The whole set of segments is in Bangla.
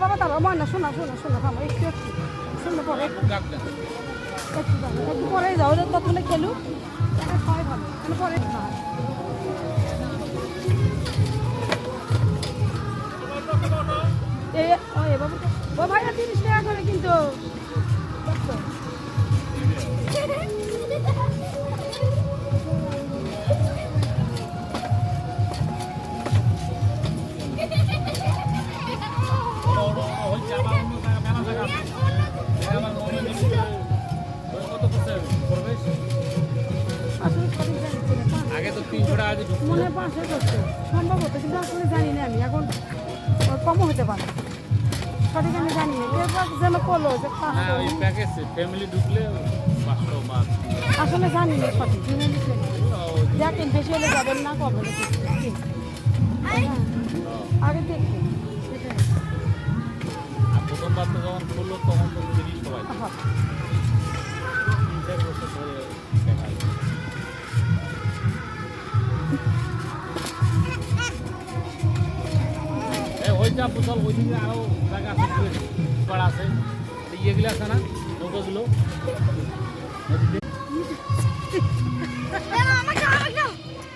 বাবা দাঁড়াও ময়না শোনা শোনা শোনা থামো একটু একটু শুনলে পরে একটু পরে যাও ততক্ষণে খেলুক খাওয়াই ভালো পরে খাওয়া ও ভাইয়া 30 টাকা করে কিন্তু আগে তো 300 টাকা মনে হয় 500 করছে সম্ভবত কিন্তু আসলে জানি না আমি এখন কমও হতে পারে সঠিক আমি জানি না এরপর যেন করলো যে ফ্যামিলি ঢুকলে 500 বাদ আসলে জানি না সঠিক দেখেন বেশি হলে যাবেন না কবে আগে দেখি প্রথমবার তো যখন খুললো তখন তো 30 সবাই 3-4 বছর ধরে দেখা যায় ওইটা পুতল ওইদিকে আরো জায়গা আছে পাড়া আছে ইয়েগুলো আছে না নৌকাগুলো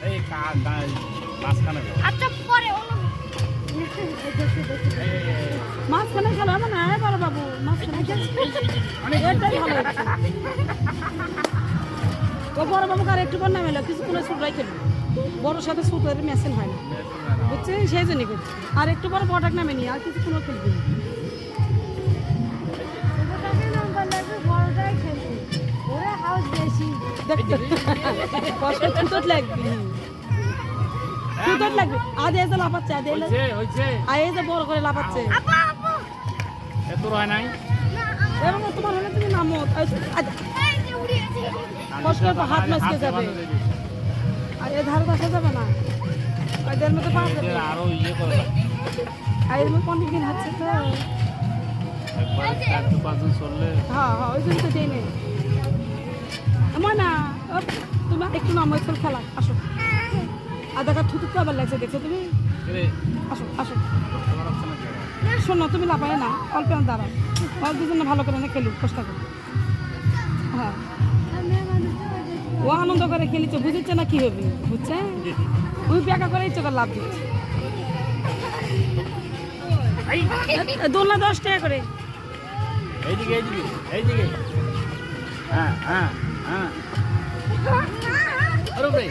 এই মাঝখানে মাঝখানে খেলো আমার না বড় বাবু মাঝখানে এটাই ভালো ও বড় বাবু আর একটু পর নামে কিছুক্ষণ ছুটরাই খেলবে বড়োর সাথে ছুটের মেশিন হয় না বুঝছে সেই জন্যই করছে আর একটু পরে বড়টাক নামে নি আর কিছুক্ষণ খেলবে লাগবে আজ এসে লাফাচ্ছে আজ এসে বড় করে লাফাচ্ছে এবং তোমার হলে তুমি নামো হাত মাসকে যাবে আর এ ধারে বসা যাবে না এদের মধ্যে আরো ইয়ে করে আর এর মধ্যে অনেক দিন হচ্ছে তো হ্যাঁ হ্যাঁ ওই জন্য তো যাই নেই আমার না তুমি একটু নামো চল খেলা আসো আর দেখা থুতুতে আবার লাগছে দেখছো তুমি আসো আসো শোনো তুমি লাফায় না অল্প দাঁড়াও অল্প দুজন ভালো করে না খেলুক চেষ্টা করো হ্যাঁ ও আনন্দ করে খেলিছে বুঝেছে না কি হবে বুঝছে তুই বেকা করে ইচ্ছে করে লাভ দিচ্ছে দোলনা 10 টাকা করে এইদিকে এইদিকে এইদিকে হ্যাঁ হ্যাঁ হ্যাঁ আরে ভাই